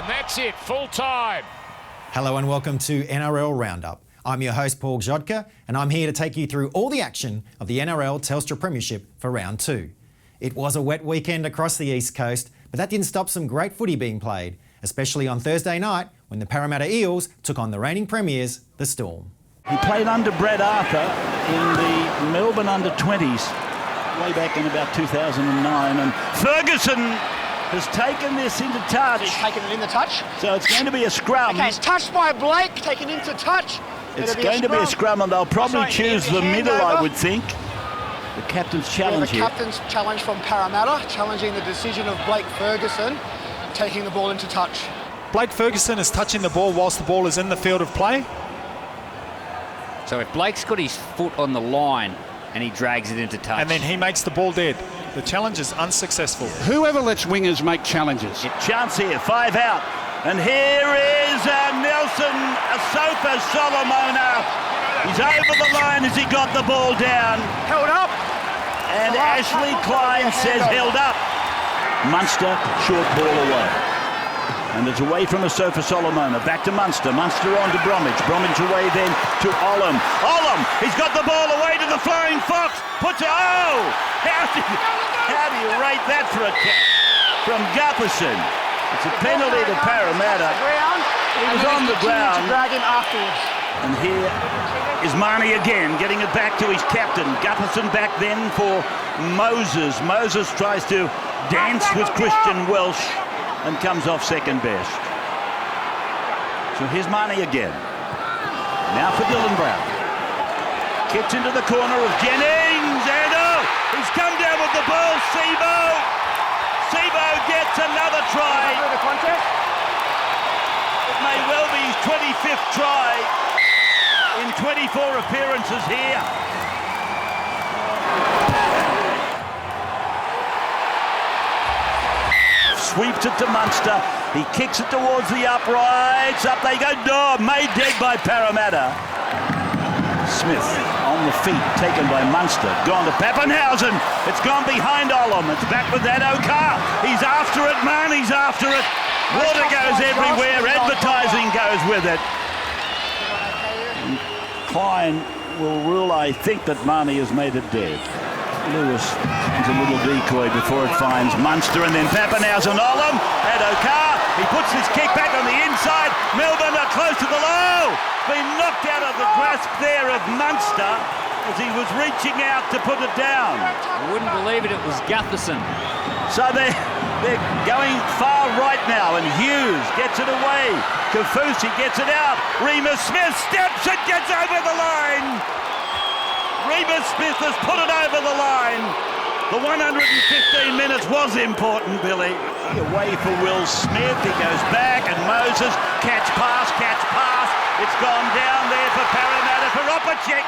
And that's it, full time. Hello and welcome to NRL Roundup. I'm your host Paul Grzadka and I'm here to take you through all the action of the NRL Telstra Premiership for round 2. It was a wet weekend across the East Coast, but that didn't stop some great footy being played, especially on Thursday night when the Parramatta Eels took on the reigning premiers, the Storm. He played under Brad Arthur in the Melbourne under-20s way back in about 2009, and Ferguson has taken this into touch. He's taken it in the touch. So it's going to be a scrum. Okay, it's touched by Blake, taken into touch. It's going to be a scrum, and they'll probably choose the middle, I would think. The captain's challenge here. The captain's challenge from Parramatta, challenging the decision of Blake Ferguson, taking the ball into touch. Blake Ferguson is touching the ball whilst the ball is in the field of play. So if Blake's got his foot on the line and he drags it into touch. And then he makes the ball dead. The challenge is unsuccessful. Whoever lets wingers make challenges. Chance here, 5 out. And here is Nelson Asofa Solomona. He's over the line as he got the ball down. Held up. And Ashley Klein says held up. Munster, short ball away. And it's away from Asofa Solomona. Back to Munster. Munster on to Bromwich. Bromwich away then to Olam. Olam, he's got the ball away to the Flying Fox. Puts it, oh! How do you rate that for a catch from Gutherson? It's a penalty to Parramatta. He was on the ground. And here is Marnie again, getting it back to his captain. Gutherson back then for Moses. Moses tries to dance with Christian Welsh and comes off second best. So here's Marnie again. Now for Dylan Brown. Kicks into the corner of Jennings, and oh, he's come down with the ball, Sebo. Sebo gets another try. It may well be his 25th try in 24 appearances here. Sweeps it to Munster. He kicks it towards the uprights. Up they go. No, made dead by Parramatta. Smith on the feet, taken by Munster. Gone to Pappenhausen. It's gone behind Olam. It's back with that O'Carr. He's after it, man. He's after it. Water goes everywhere. Advertising goes with it. And Klein will rule, I think, that Marnie has made it dead. Lewis is a little decoy before it finds Munster, and then Pappenhausen, Olam, and O'Carr. He puts his kick back on the inside. Melbourne are close to the low. Been knocked out of the grasp there of Munster as he was reaching out to put it down. I wouldn't believe it, it was Gutherson. So they're going far right now, and Hughes gets it away. Kafusi gets it out. Remus Smith steps and gets over the line. Remus Smith has put it over the line. The 115 minutes was important, Billy. Away for Will Smith. He goes back, and Moses, catch pass. It's gone down there for Parramatta for Opacek.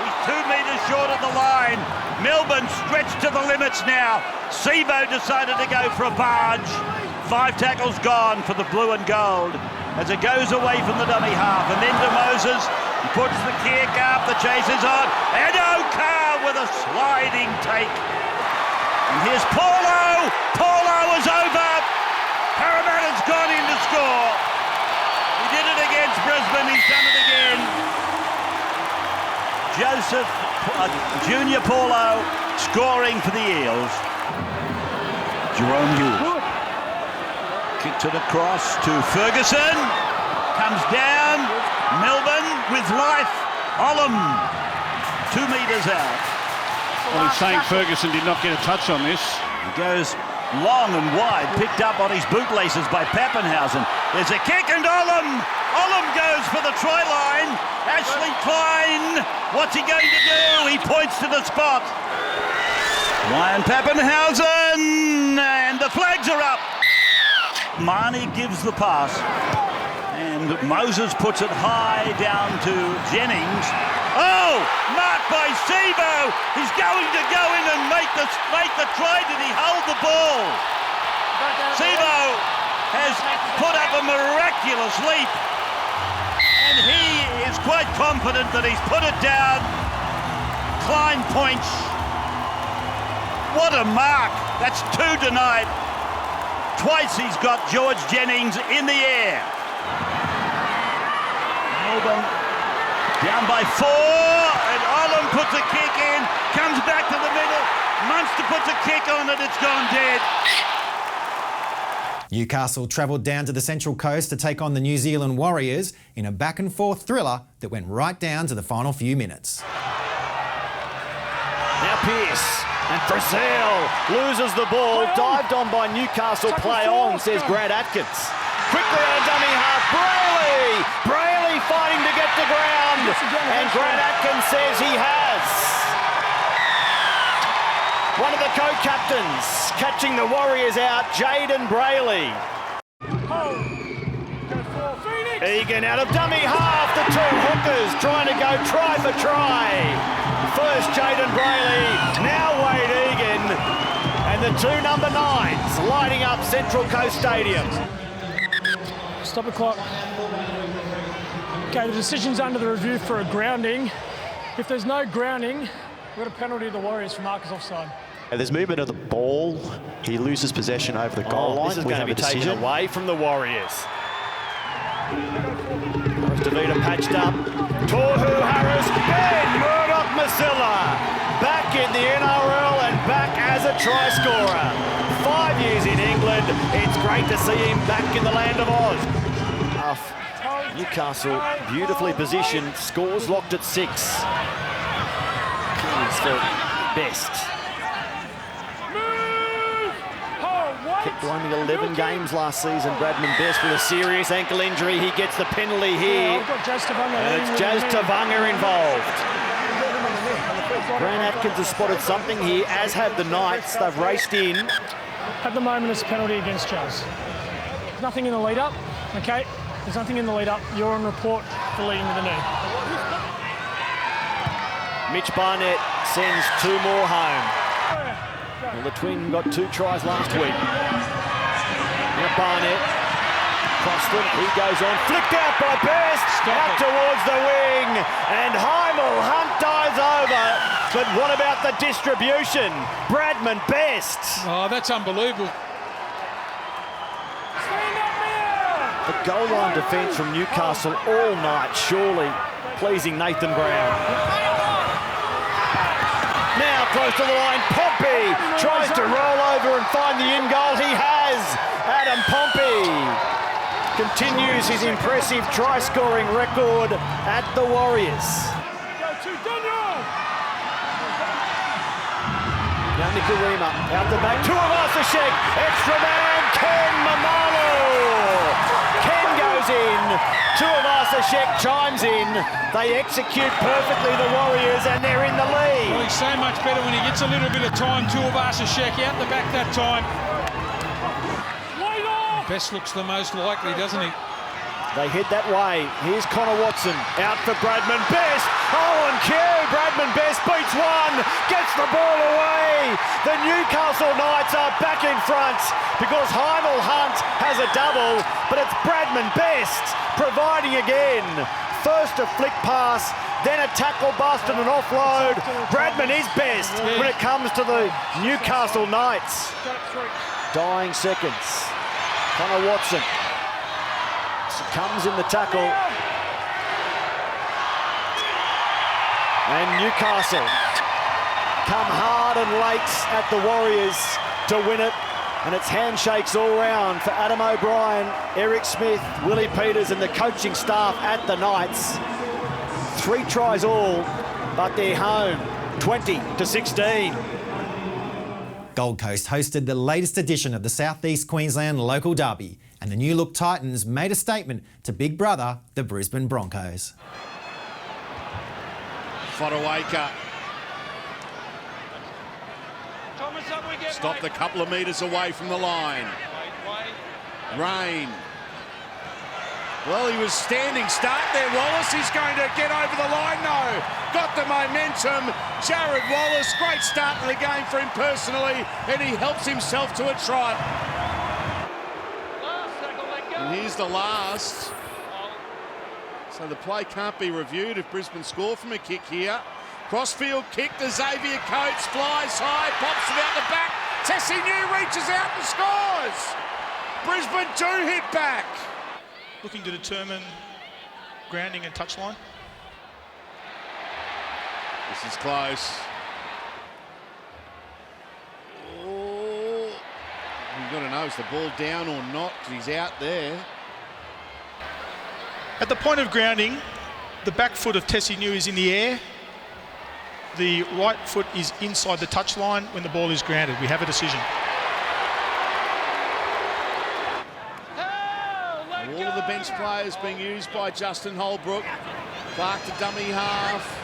He's 2 metres short of the line. Melbourne stretched to the limits now. Sebo decided to go for a barge. 5 tackles gone for the blue and gold as it goes away from the dummy half. And then to Moses. He puts the kick up, the chase is on, and O'Carr with a sliding take. And here's Paulo. Paulo is over. Parramatta's gone in to score. He did it against Brisbane, he's done it again. Joseph Junior Paulo scoring for the Eels. Jerome Hughes. Kicks it across to Ferguson. Comes down. Melbourne with life. Olam 2 metres out. Well, he's saying Ferguson did not get a touch on this. He goes long and wide, picked up on his bootlaces by Pappenhausen. There's a kick, and Olam goes for the try line. Ashley Klein, what's he going to do? He points to the spot. Ryan Pappenhausen, and the flags are up. Marnie gives the pass. And Moses puts it high down to Jennings. Oh, marked by Sebo. He's going to go in and make the try. Did he hold the ball? Sebo has put up a miraculous leap. And he is quite confident that he's put it down. Klein points. What a mark. That's 2 tonight. Twice he's got George Jennings in the air. Melbourne down by 4, and Olam puts a kick in, comes back to the middle. Munster puts a kick on it, it's gone dead. Newcastle travelled down to the Central Coast to take on the New Zealand Warriors in a back-and-forth thriller that went right down to the final few minutes. Now Pearce, and Brazil loses the ball, dived on by Newcastle, play on, says Brad Atkins. Quickly on a dummy half, Brayley fighting to get to ground, and Brad Atkins says he has. One of the co-captains catching the Warriors out, Jaden Brayley. Egan out of dummy half, the two hookers trying to go try for try. First Jaden Brayley, now Wade Egan, and the two number 9s lighting up Central Coast Stadium. Stop the clock. Okay, the decision's under the review for a grounding. If there's no grounding, we've got a penalty to the Warriors for markers offside. There's movement of the ball. He loses possession over the goal line. This is going to be taken away from the Warriors. Davida patched up. Tohu Harris, Ben Murdoch-Masila back in the NRL and back as a try scorer. 5 years in England. It's great to see him back in the land of Oz. Newcastle beautifully positioned. Scores locked at 6. It's for Best. Kicked only 11 games last season. Bradman Best with a serious ankle injury. He gets the penalty here. And it's Jazz Tavanga involved. Grant Atkins has spotted something here, as have the Knights. They've raced in. At the moment, it's a penalty against Jazz. There's nothing in the lead-up, okay? There's nothing in the lead-up. You're on report for leading to the knee. Mitch Barnett sends 2 more home. Well, the Twin got 2 tries last week. Now Barnett, Croston, he goes on, flicked out by Best, out towards the wing, and Heimel Hunt dives over. But what about the distribution? Bradman Best. Oh, that's unbelievable. The goal line defence from Newcastle all night, surely pleasing Nathan Brown. Now close to the line, Pompey tries to roll over and find the in goal. He has. Adam Pompey continues his impressive try-scoring record at the Warriors. Now Nikorima out the back, Tuivasa-Sheck, extra man, Ken Mamalu. Ken goes in, Tuivasa-Sheck chimes in. They execute perfectly, the Warriors, and they're in the lead. Well, he's so much better when he gets a little bit of time. Tuivasa-Sheck out the back that time. Best looks the most likely, doesn't he? They head that way. Here's Connor Watson out for Bradman Best. Oh, and Q. Bradman Best beats one, gets the ball away. The Newcastle Knights are back in front because Heimel Hunt has a double, but it's Bradman Best providing again. First a flick pass, then a tackle bust and an offload. Bradman is best when it comes to the Newcastle Knights. Dying seconds. Connor Watson succumbs in the tackle. And Newcastle come hard and late at the Warriors to win it. And it's handshakes all round for Adam O'Brien, Eric Smith, Willie Peters and the coaching staff at the Knights. 3 tries all, but they're home, 20-16. Gold Coast hosted the latest edition of the South East Queensland local derby, and the New Look Titans made a statement to Big Brother, the Brisbane Broncos. Fodawaker stopped a couple of metres away from the line. Rain. Well, he was standing start there, Wallace. He's going to get over the line, no. Got the momentum. Jared Wallace, great start to the game for him personally, and he helps himself to a try. And here's the last. So the play can't be reviewed if Brisbane score from a kick here. Crossfield kick to Xavier Coates, flies high, pops it out the back. Tessie New reaches out and scores. Brisbane do hit back. Looking to determine grounding and touchline. This is close. Oh, you've got to know, is the ball down or not? He's out there. At the point of grounding, the back foot of Tessie New is in the air. The right foot is inside the touchline when the ball is grounded. We have a decision. All of the bench players being used by Justin Holbrook. Clark to dummy half.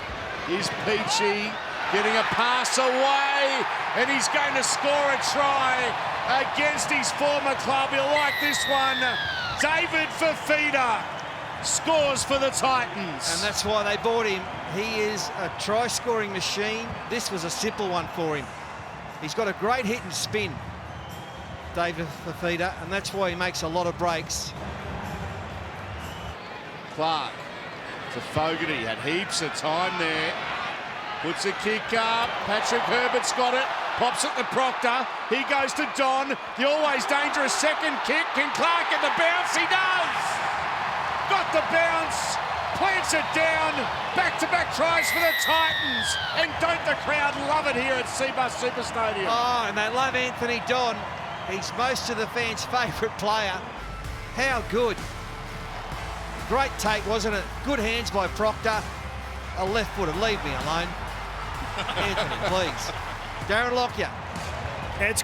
Here's Peachy getting a pass away, and he's going to score a try against his former club. He'll like this one. David Fafita scores for the Titans. And that's why they bought him. He is a try-scoring machine. This was a simple one for him. He's got a great hit and spin, David Fafita, and that's why he makes a lot of breaks. Clark to Fogarty, had heaps of time there. Puts a kick up. Patrick Herbert's got it. Pops it to Proctor. He goes to Don. The always dangerous second kick. Can Clark get the bounce? He does! Got the bounce. Plants it down. Back-to-back tries for the Titans. And don't the crowd love it here at Seabus Super Stadium? Oh, and they love Anthony Don. He's most of the fans' favourite player. How good. Great take, wasn't it? Good hands by Proctor. A left footer. Leave me alone. Anthony, please. Darren Lockyer. Yeah, it's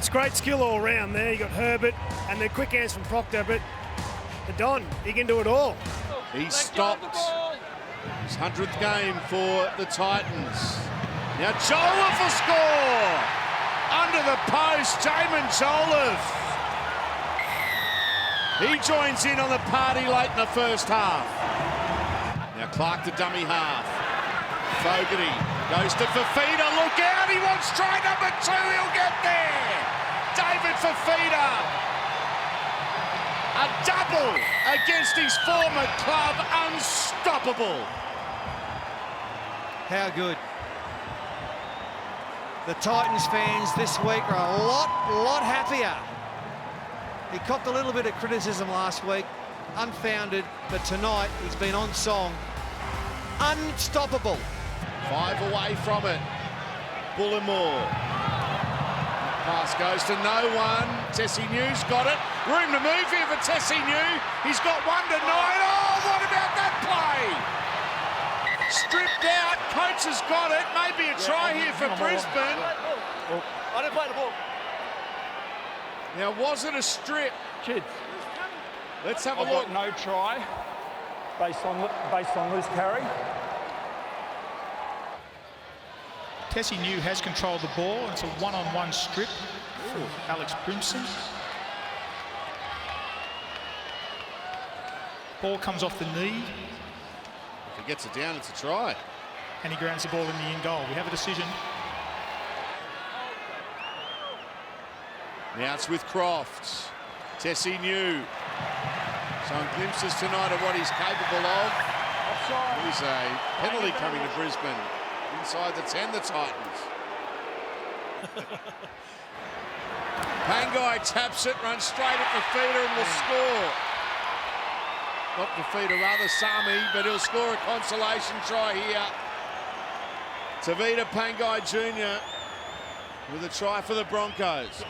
great skill all round there. You got Herbert and the quick hands from Proctor, but the Don, he can do it all. He stopped his 100th game for the Titans. Now Jolliffe will score! Under the post, Jamin Jolliffe. He joins in on the party late in the first half. Now Clark to dummy half. Fogarty goes to Fafita. Look out, he wants try number 2. He'll get there. David Fafita. A double against his former club. Unstoppable. How good. The Titans fans this week are a lot happier. He copped a little bit of criticism last week, unfounded, but tonight he's been on song. Unstoppable. 5 away from it. Bullimore. Pass goes to no one. Tessie New's got it. Room to move here for Tessie New. He's got 1 to 9. Oh, what about that play? Stripped out. Coates has got it. Maybe a try here for Brisbane. I didn't play the ball. Now, was it a strip? Kids. Let's have a I've look. got no try based on loose carry. Tessie New has controlled the ball. It's a one-on-one strip from Alex Brimson. Ball comes off the knee. If he gets it down, it's a try. And he grounds the ball in the in goal. We have a decision. Now it's with Crofts. Tessie New. Showing glimpses tonight of what he's capable of. There's a penalty coming to Brisbane. Inside the 10, the Titans. Pangai taps it, runs straight at Fafita and will score. Not Fafita, rather Sami, but he'll score a consolation try here. Tavita Pangai Jr. with a try for the Broncos.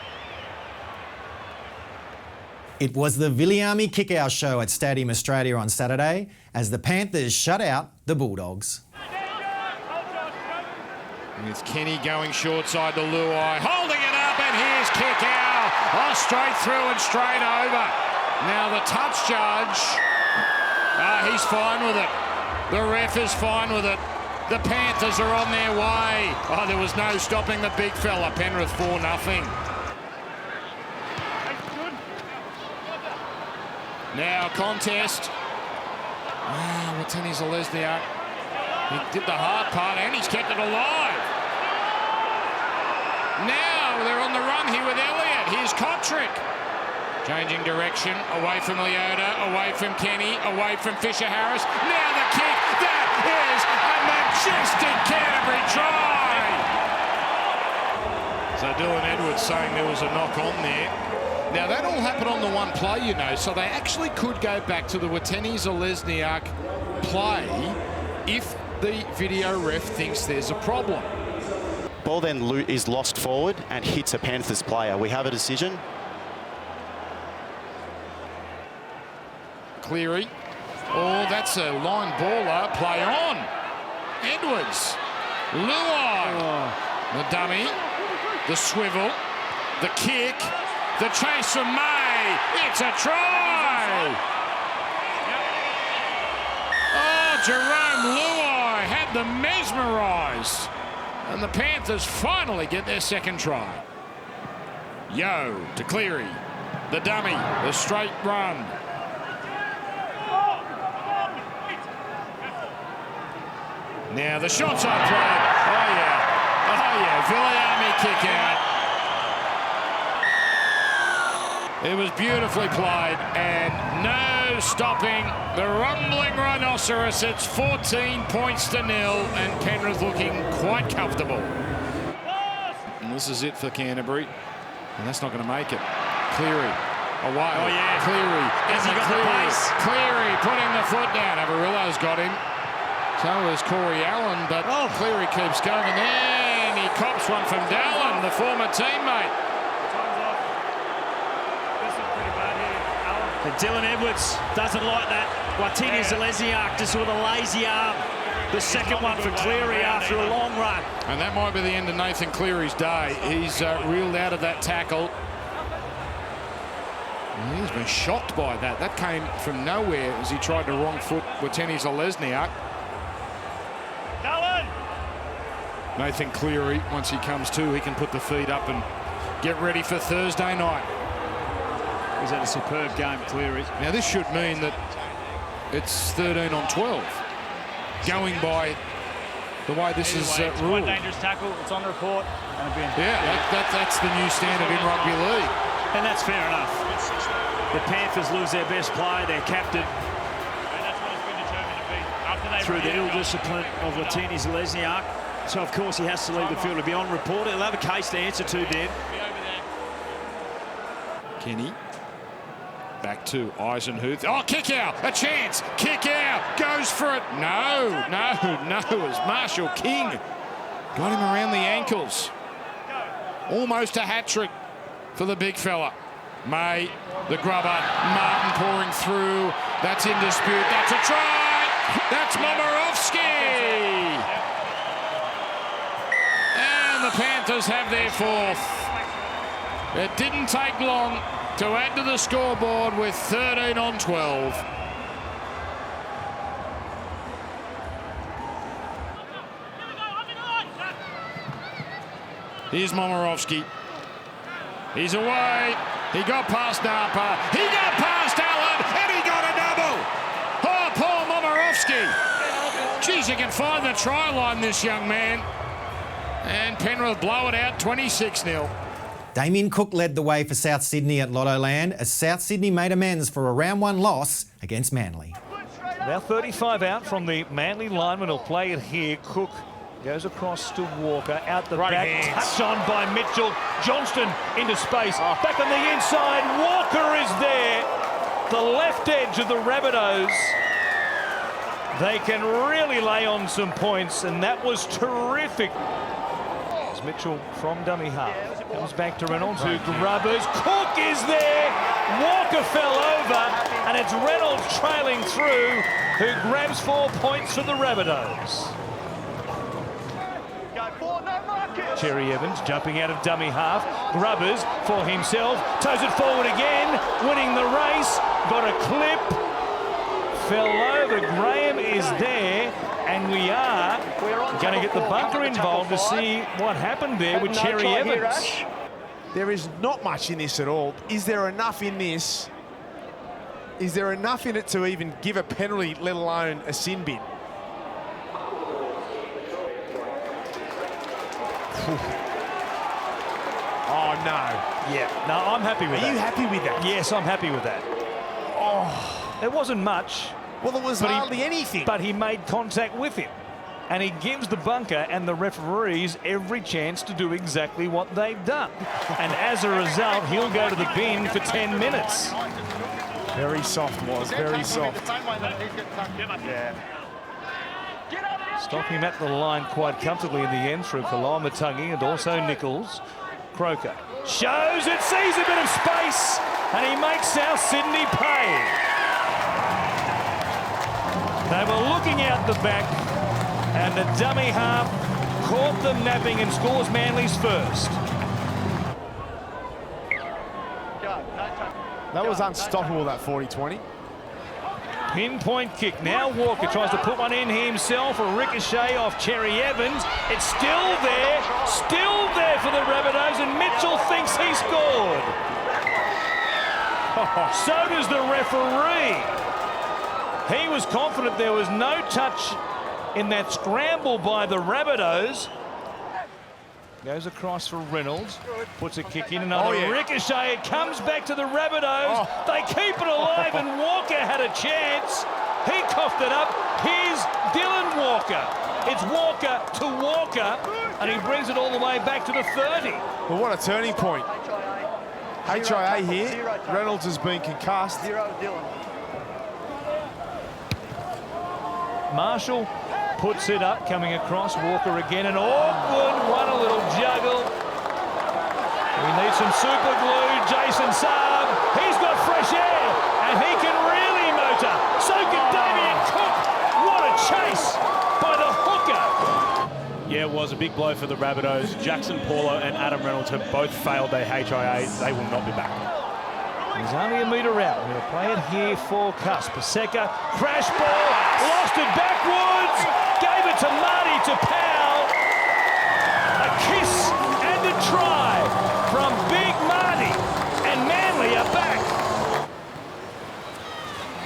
It was the Viliami kick-out show at Stadium Australia on Saturday as the Panthers shut out the Bulldogs. And it's Kenny going short side to Luai, holding it up, and here's kick out. Oh, straight through and straight over. Now the touch judge, he's fine with it. The ref is fine with it. The Panthers are on their way. Oh, there was no stopping the big fella. Penrith 4-0. Now contest. Watini Zalesniak. He did the hard part and he's kept it alive. Now they're on the run here with Elliott. Here's Kotrick. Changing direction, away from Leota, away from Kenny, away from Fisher-Harris. Now the kick. That is a majestic Canterbury try. So Dylan Edwards saying there was a knock on there. Now, that all happened on the one play, you know, so they actually could go back to the Watene-Zelezniak play if the video ref thinks there's a problem. Ball then is lost forward and hits a Panthers player. We have a decision. Cleary. Oh, that's a line baller. Play on. Edwards. Luai. The dummy. The swivel. The kick. The chase from May. It's a try. Oh, Jerome Luai had them mesmerised. And the Panthers finally get their second try. Yo to Cleary. The dummy. The straight run. Now the shots are played. Oh yeah. Viliami kick out. It was beautifully played and no stopping the rumbling rhinoceros. It's 14 points to 0 and Penrith looking quite comfortable. And this is it for Canterbury. And that's not going to make it. Cleary. Away. Oh yeah. Cleary. Has he got the pace? Cleary putting the foot down. Averillo's got him. So is Corey Allen, but Cleary keeps going, and then he cops one from Dallin, the former teammate. And Dylan Edwards doesn't like that. Watene-Zelezniak just with a lazy arm. The second one for Cleary after a long run. And that might be the end of Nathan Cleary's day. He's reeled out of that tackle. And he's been shocked by that. That came from nowhere as he tried to wrong foot Watene-Zelezniak. Nathan Cleary, once he comes to, he can put the feet up and get ready for Thursday night. He's had a superb game, Cleary. Now this should mean that it's 13 on 12, going by the way this is ruled. One dangerous tackle, it's on report. Yeah, that's the new standard in rugby league. And that's fair enough. The Panthers lose their best player, their captain, through the ill discipline of Watene-Zelezniak. So, of course, he has to leave the field to be on report. He'll have a case to answer to, Dan. Kenny. Back to Eisenhuth. Oh, kick out. A chance. Kick out. Goes for it. No. As Marshall King got him around the ankles. Almost a hat-trick for the big fella. May, the grubber. Martin pouring through. That's in dispute. That's a try. That's Momirovski. And the Panthers have their fourth. It didn't take long to add to the scoreboard with 13 on 12. Here's Momirovski. He's away. He got past Napa. He got past Allen. And he got a double. Oh, Paul Momirovski. Geez, he can find the try line, this young man. And Penrith blow it out 26-0. Damien Cook led the way for South Sydney at Lottoland as South Sydney made amends for a round 1 loss against Manly. Now 35 out from the Manly lineman who'll play it here. Cook goes across to Walker, out the back, touched on by Mitchell. Johnston into space, back on the inside. Walker is there. The left edge of the Rabbitohs. They can really lay on some points, and that was terrific. As Mitchell from dummy half comes back to Reynolds, who grubbers. Cook is there. Walker fell over, and it's Reynolds trailing through, who grabs 4 points for the Rabbitohs. Cherry Evans jumping out of dummy half. Grubbers for himself. Toes it forward again. Winning the race. Got a clip. Fell over. Graham is there. And we are going to get the bunker involved to see what happened there with Cherry Evans. There is not much in this at all. Is there enough in this? Is there enough in it to even give a penalty, let alone a sin bin? Oh, no. Yeah. No, I'm happy with that. Are you happy with that? Yes, I'm happy with that. Oh. There wasn't much. Well, there was hardly anything. But he made contact with him. and he gives the bunker and the referees every chance to do exactly what they've done. And as a result, he'll go to the bin for 10 minutes. Very soft, was very soft. Yeah. Stopping him at the line quite comfortably in the end through Kalamatangi and also Nichols. Croker shows it, sees a bit of space, and he makes South Sydney pay. They were looking out the back, and the dummy half caught them napping and scores Manly's first. That was unstoppable, that 40-20. Pinpoint kick. Now Walker tries to put one in himself. A ricochet off Cherry Evans. It's still there for the Rabbitohs, and Mitchell thinks he scored. So does the referee. He was confident there was no touch in that scramble by the Rabbitohs. Goes across for Reynolds, puts a kick in, another ricochet, it comes back to the Rabbitohs, they keep it alive, and Walker had a chance, he coughed it up, here's Dylan Walker. It's Walker to Walker, and he brings it all the way back to the 30. Well, what a turning point. HIA here, Reynolds has been concussed. Marshall puts it up, coming across, Walker again, and awkward one, a little juggle. We need some super glue, Jason Saab, he's got fresh air, and he can really motor. So can Damien Cook, what a chase by the hooker. Yeah, it was a big blow for the Rabbitohs. Jackson Paulo and Adam Reynolds have both failed their HIA, they will not be back. He's only a metre out. We'll play it here for Cusp. Paseka, crash ball, lost it backwards, gave it to Marty to Powell. A kiss and a try from Big Marty, and Manly are back.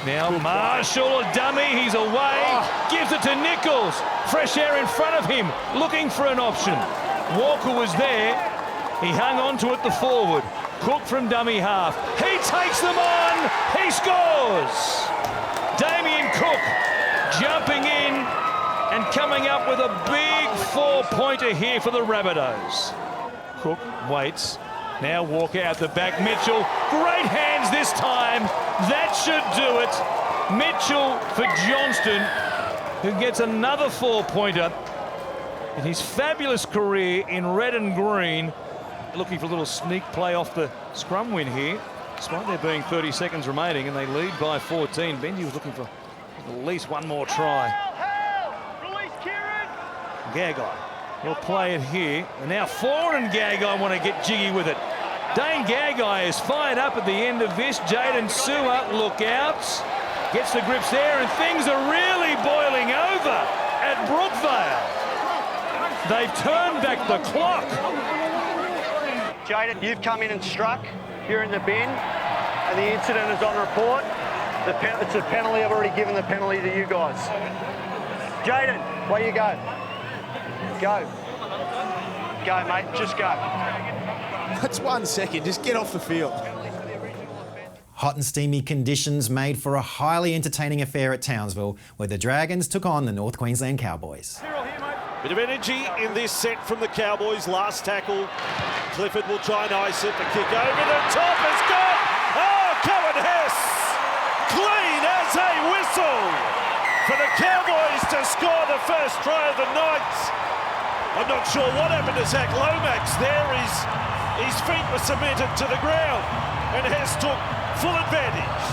Now Marshall, a dummy, he's away, gives it to Nichols. Fresh air in front of him, looking for an option. Walker was there, he hung on to it, the forward. Cook from dummy half. He takes them on. He scores. Damien Cook jumping in and coming up with a big 4-pointer here for the Rabbitohs. Cook waits. Now Walker out the back. Mitchell. Great hands this time. That should do it. Mitchell for Johnston, who gets another 4-pointer in his fabulous career in red and green. Looking for a little sneak play off the scrum win here, despite there being 30 seconds remaining, and they lead by 14. Benji was looking for at least one more try. Gagai will play it here, and now Ford and Gagai want to get jiggy with it. Dane Gagai is fired up at the end of this. Jaden Su'A, look out, gets the grips there, and things are really boiling over at Brookvale. They've turned back the clock. Jaden, you've come in and struck. You're in the bin, and the incident is on report. It's a penalty. I've already given the penalty to you guys. Jaden, where you go? Go. Go, mate. Just go. That's 1 second. Just get off the field. Hot and steamy conditions made for a highly entertaining affair at Townsville, where the Dragons took on the North Queensland Cowboys. Bit of energy in this set from the Cowboys. Last tackle. Clifford will try and ice it. The kick over the top is gone. Oh, Cohen Hess. Clean as a whistle for the Cowboys to score the first try of the night. I'm not sure what happened to Zach Lomax there. His feet were cemented to the ground, and Hess took full advantage.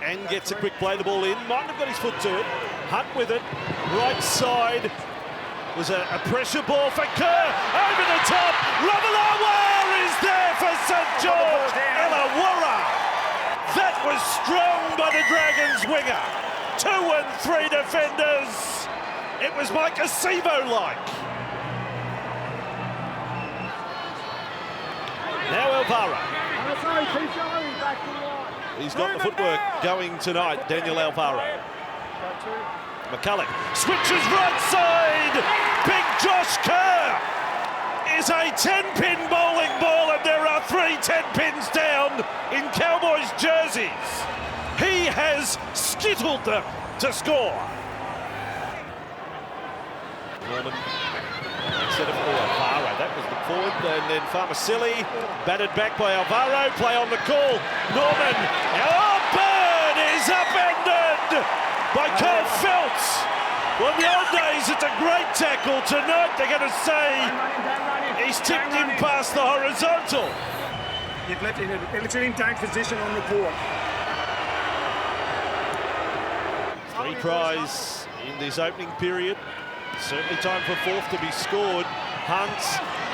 And gets a quick play, the ball in. Mightn't have got his foot to it. Hunt with it. Right side. Was a pressure ball for Kerr, over the top, Ravalawa is there for St George, Illawarra. That was strong by the Dragons winger. 2 and 3 defenders. It was Mike Acevo-like. Now Alvaro. He's got the footwork going tonight, Daniel Alvaro. McCulloch switches right side. Big Josh Kerr is a 10-pin bowling ball, and there are 3 10-pins down in Cowboys jerseys. He has skittled them to score. Norman instead of Alvaro. That was the forward, and then Farmasilli batted back by Alvaro. Play on the call. Norman. Oh, Bird is upended by Cole Phelps. Well, in the old days, it's a great tackle. Tonight, they're going to say he's tipped him past the horizontal. You've left him in dangerous position on report. 3 tries in this opening period. Certainly time for 4th to be scored. Hunt,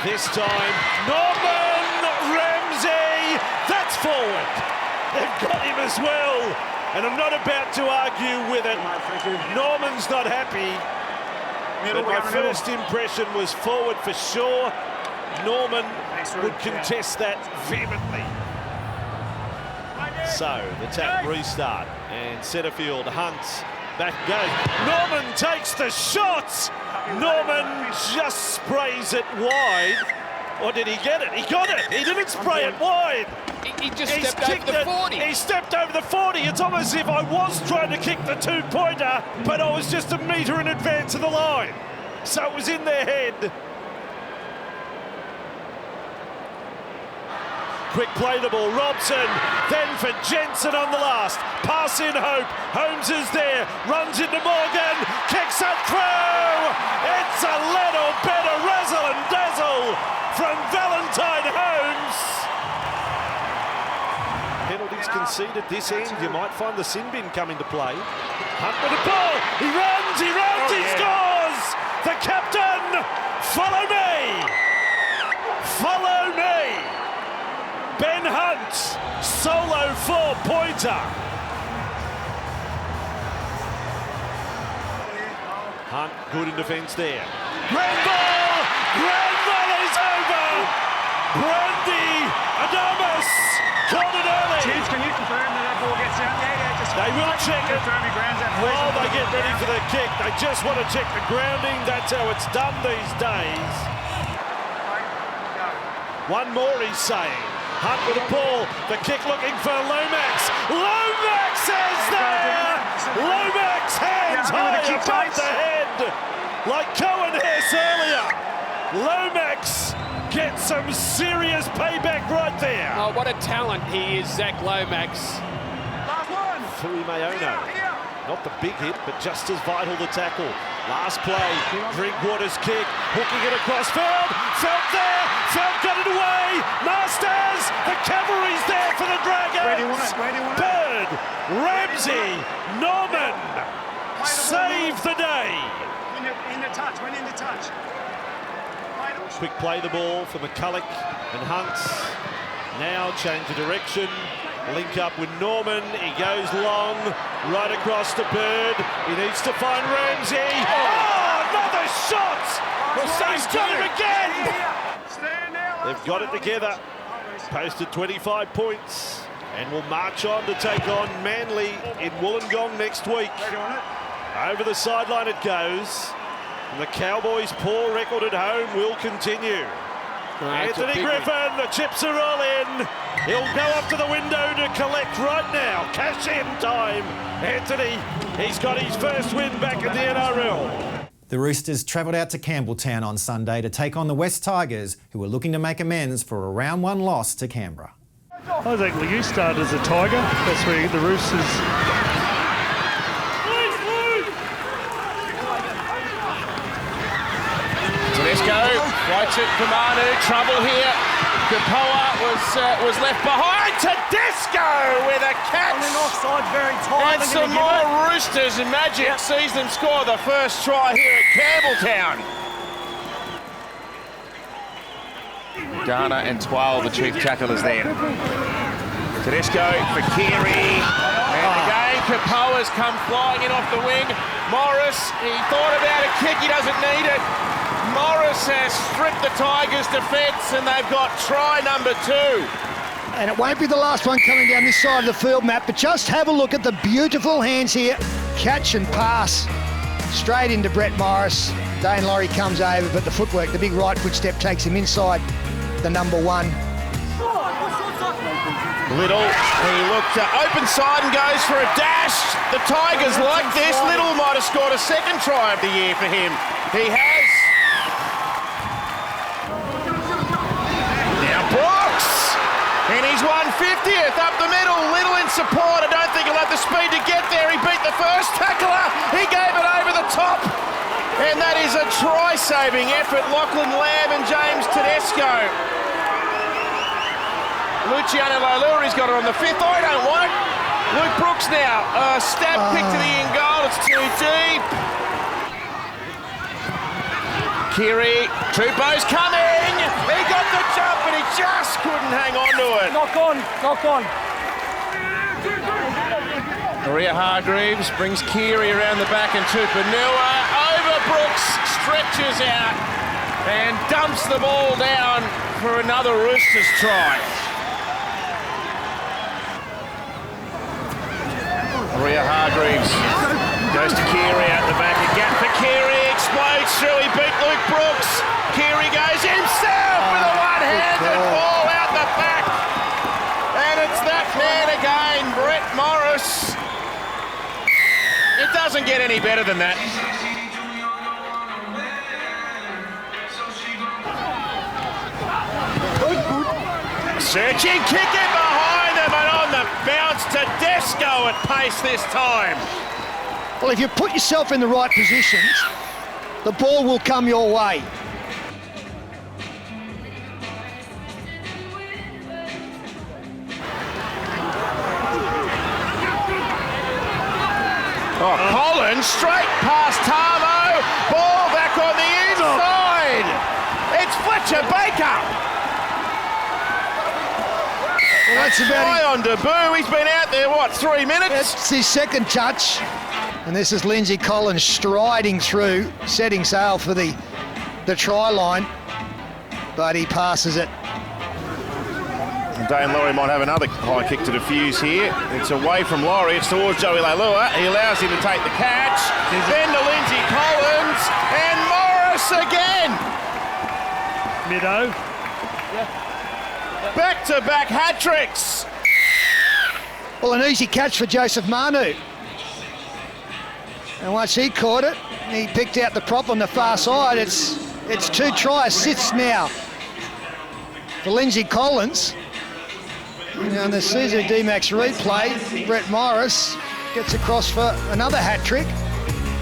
this time, Norman Ramsey, that's forward. They've got him as well, and I'm not about to argue with it. Norman's not happy, but my first impression was forward for sure. Norman would contest that vehemently. So, the tap restart, and Setterfield, Hunt, back goes. Norman takes the shot! Norman just sprays it wide. Or did he get it? He got it! He didn't spray it wide! He just stepped over the 40. He stepped over the 40. It's almost as if I was trying to kick the 2-pointer, but I was just a metre in advance of the line. So it was in their head. Quick play the ball, Robson, then for Jensen on the last. Pass in Hope, Holmes is there, runs into Morgan, kicks it through! It's a little bit of razzle and dazzle from Valentine Holmes. Penalties conceded this end, you might find the sin bin come into play. Hunt with the ball, he runs, he scores! The captain, follow me! Follow me! Ben Hunt, solo 4-pointer. Hunt, good in defence there. Grand ball is over. Brandy Adamas caught it early. Chiefs, can you confirm that ball gets out? They will check it while they get ready for the kick. They just want to check the grounding. That's how it's done these days. One more, he's saying. Hunt with the ball, the kick looking for Lomax. Lomax is there! Lomax hands high above the head, like Cohen Hess earlier. Lomax gets some serious payback right there. Oh, what a talent he is, Zach Lomax. Fui Mayono. Not the big hit, but just as vital the tackle. Last play, Drinkwater's kick, hooking it across Feld. Feld there, Feld got it away. Masters, the cavalry's there for the Dragons. Where do you want it? Bird, Ramsey, Norman, save the day. In the touch, went into touch. Quick play the ball for McCulloch and Hunt. Now change of direction. Link up with Norman, he goes long, right across to Bird, he needs to find Ramsey. Oh, another shot! He's got him again! They've got it together, posted 25 points, and will march on to take on Manly in Wollongong next week. Over the sideline it goes, and the Cowboys' poor record at home will continue. Anthony Griffin, the chips are all in. He'll go up to the window to collect right now. Cash in time. Anthony, he's got his first win back in the NRL. The Roosters travelled out to Campbelltown on Sunday to take on the West Tigers, who were looking to make amends for a round 1 loss to Canberra. I think you started as a Tiger. That's where the Roosters... Tedesco floats it for Manu, trouble here. Kapoa was left behind. Tedesco with a catch. On an offside, very tight. And some more Roosters, and Magic sees them score the first try here at Campbelltown. Dana and 12, the chief tacklers there. Tedesco for Keary. And again, Kapoa's come flying in off the wing. Morris, he thought about a kick, he doesn't need it. Morris has stripped the Tigers' defence, and they've got try number 2. And it won't be the last one coming down this side of the field, Matt, but just have a look at the beautiful hands here. Catch and pass straight into Brett Morris. Dane Laurie comes over, but the footwork, the big right footstep takes him inside the number 1. Little, he looked open side and goes for a dash. The Tigers like this. Little might have scored a second try of the year for him. He has. 150th up the middle. Little in support. I don't think he'll have the speed to get there. He beat the first tackler. He gave it over the top. And that is a try-saving effort. Lachlan Lamb and James Tedesco. Luciano Leilua, he's got it on the 5th. I don't want it. Luke Brooks now. Stab pick to the in goal. It's too deep. Kiri, Tupou's coming. He got the jump, but he just couldn't hang on to it. Knock on, knock on. Maria Hargreaves brings Kiri around the back and Tupanua. Over Brooks, stretches out and dumps the ball down for another Roosters try. Maria Hargreaves goes to Kiri out the back. A gap for Kiri, explodes through. He beat Luke Brooks. Kiri goes himself with a one-handed ball out the back. And it's that man again, Brett Morris. It doesn't get any better than that. Searching, kick it behind him, and on the bounce, Tedesco at pace this time. Well, if you put yourself in the right positions, the ball will come your way. Oh, Collins straight past Tamo. Ball back on the inside. It's Fletcher Baker. Well, that's about it. On debut. He's been out there, what, 3 minutes? It's his second touch. And this is Lindsay Collins striding through, setting sail for the try line. But he passes it. Dane Laurie might have another high kick to defuse here. It's away from Laurie, it's towards Joey Leilua. He allows him to take the catch. Then to Lindsay Collins, and Morris again. Middo. Back-to-back hat-tricks. Well, an easy catch for Joseph Manu. And once he caught it, he picked out the prop on the far side. It's 2 try assists now for Lindsay Collins. And on the Caesar D-Max replay, Brett Morris gets across for another hat-trick,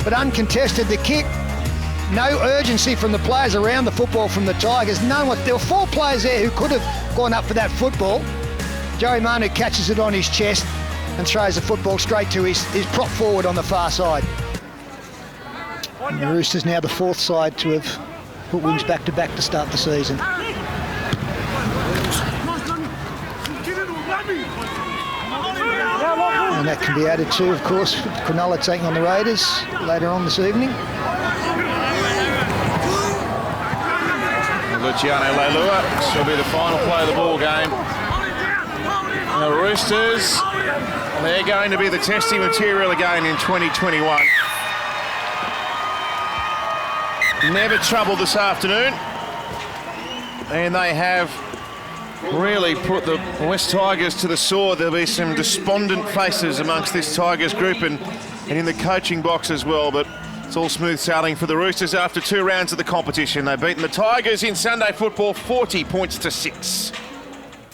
but uncontested the kick. No urgency from the players around the football from the Tigers. There were 4 players there who could have gone up for that football. Joey Manu catches it on his chest and throws the football straight to his prop forward on the far side. And the Roosters now the 4th side to have put wings back-to-back to start the season. And that can be added to, of course, Cronulla taking on the Raiders later on this evening. Luciano Leilua will be the final play of the ball game. The Roosters, they're going to be the testing material again in 2021. Never trouble this afternoon. And they have really put the West Tigers to the sword. There'll be some despondent faces amongst this Tigers group and in the coaching box as well, but it's all smooth sailing for the Roosters after 2 rounds of the competition. They've beaten the Tigers in Sunday football 40 points to 6.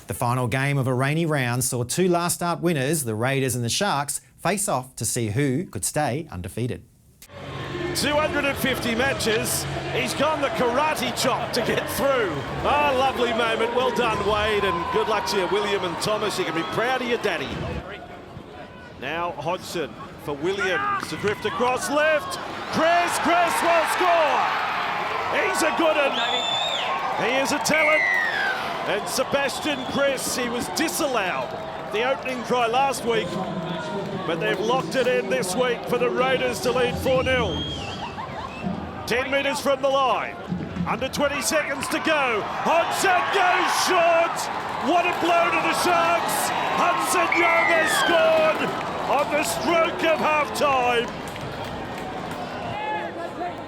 The final game of a rainy round saw 2 last start winners, the Raiders and the Sharks, face off to see who could stay undefeated. 250 matches, he's gone the karate chop to get through. Oh, lovely moment. Well done, Wade, and good luck to you, William and Thomas. You can be proud of your daddy. Now Hodgson for Williams to drift across left. Chris will score. He's a good one. He is a talent. And Sebastian Chris, he was disallowed the opening try last week, but they've locked it in this week for the Raiders to lead 4-0. 10 metres from the line. Under 20 seconds to go. Hodgson goes short. What a blow to the Sharks. Hudson Young has scored on the stroke of half-time.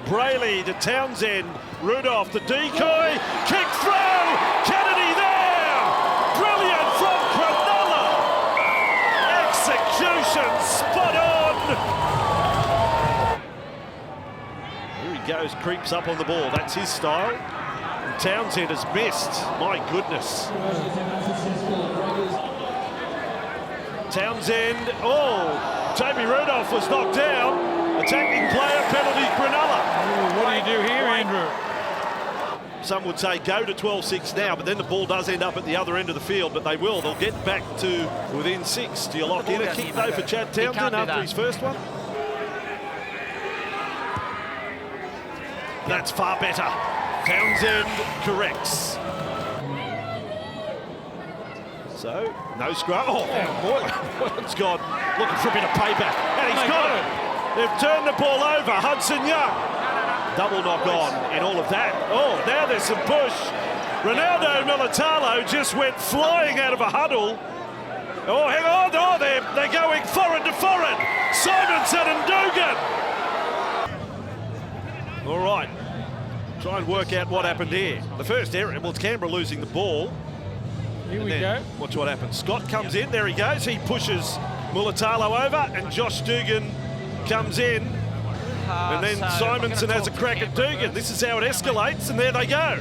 Brayley to Townsend. Rudolph the decoy. Kick throw. Kennedy there. Brilliant from Cronulla. Execution spot on. Here he goes, creeps up on the ball. That's his style. And Townsend has missed. My goodness. Townsend, Jamie Rudolph was knocked down. Attacking player, penalty, Cronulla. What do you do here, Andrew? Some would say go to 12-6 now, but then the ball does end up at the other end of the field, but they will. They'll get back to within 6. Do you lock in a kick, though, for Chad Townsend after his first one? That's far better. Townsend corrects. So, no scrum. Moylan's gone looking for a bit of payback. And he's got it. They've turned the ball over. Hudson Young. Double knock on in all of that. Now there's some push. Ronaldo Militalo just went flying out of a huddle. Hang on. They're going foreign to foreign. Simonson and Dugan. All right. Try and work out what happened here. The first error, it's Canberra losing the ball. Here we go. Watch what happens. Scott comes in. There he goes. He pushes Militalo over, and Josh Dugan comes in. And then Simonson has a crack at Dugan. This is how it escalates, and there they go.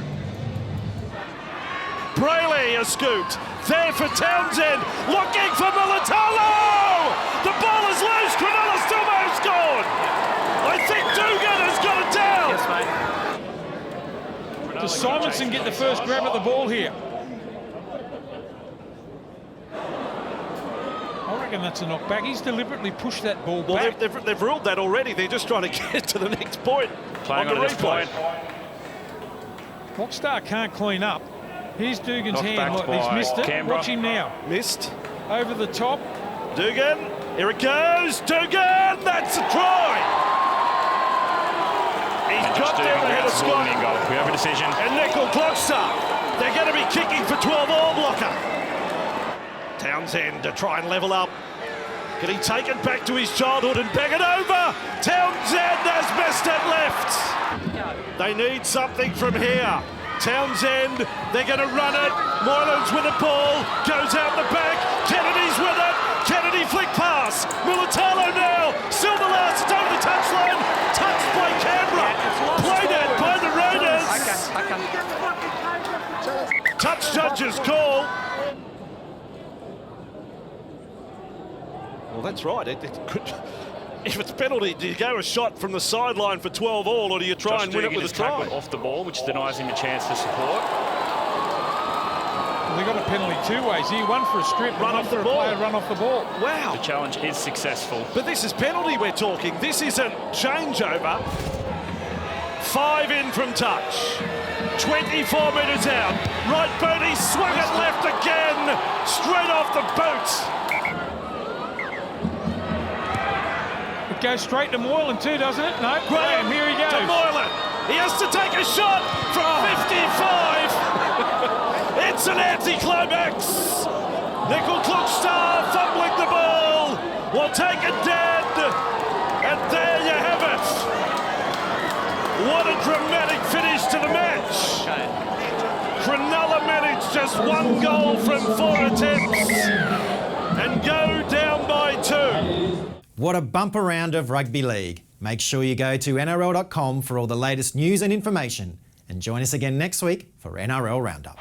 Brayley a scooped. There for Townsend. Looking for Militalo! The ball is loose. Cronulla still may have scored. I think Dugan has got it down. Yes, mate. Does Simonson get the first grab at the ball here? I reckon that's a knockback. He's deliberately pushed that ball back. They've ruled that already. They're just trying to get to the next point. Playing on the this replay. Rockstar can't clean up. Here's Dugan's Knocked hand. back Look, he's by missed it. Canberra. Watch him now. Missed. Over the top. Dugan. Here it goes. Dugan. That's a try. He's got there ahead of Scott. We have a decision. And Nickel Clockster. They're going to be kicking for 12 all blocker. Townsend to try and level up. Can he take it back to his childhood and bang it over? Townsend has missed it left. They need something from here. Townsend, they're going to run it. Moylan's with the ball, goes out the back. Kennedy's with it. Kennedy flick pass. Militalo now. Still the last. It's over the touchline. Touched by Canberra. Played out by the Raiders. Touch judge's call. Well, that's right. If it's penalty, do you go a shot from the sideline for 12 all, or do you try and win it with a try? Off the ball, which denies him a chance to support. Well, they got a penalty two ways here. One for a strip, Run one off for the a ball. player run off the ball. Wow. The challenge is successful. But this is penalty we're talking. This isn't changeover. 5 in from touch. 24 metres out. Right boot, he swung it left again. Straight off the boot. It goes straight to Moylan too, doesn't it? No, Graham, here he goes. To Moylan. He has to take a shot from 55. It's an anticlimax. Nickel Clockstar fumbling the ball. Will take it dead. And there you have it. What a dramatic finish to the match. Cronulla managed just 1 goal from 4 attempts and go down by 2. What a bumper round of rugby league. Make sure you go to NRL.com for all the latest news and information. And join us again next week for NRL Roundup.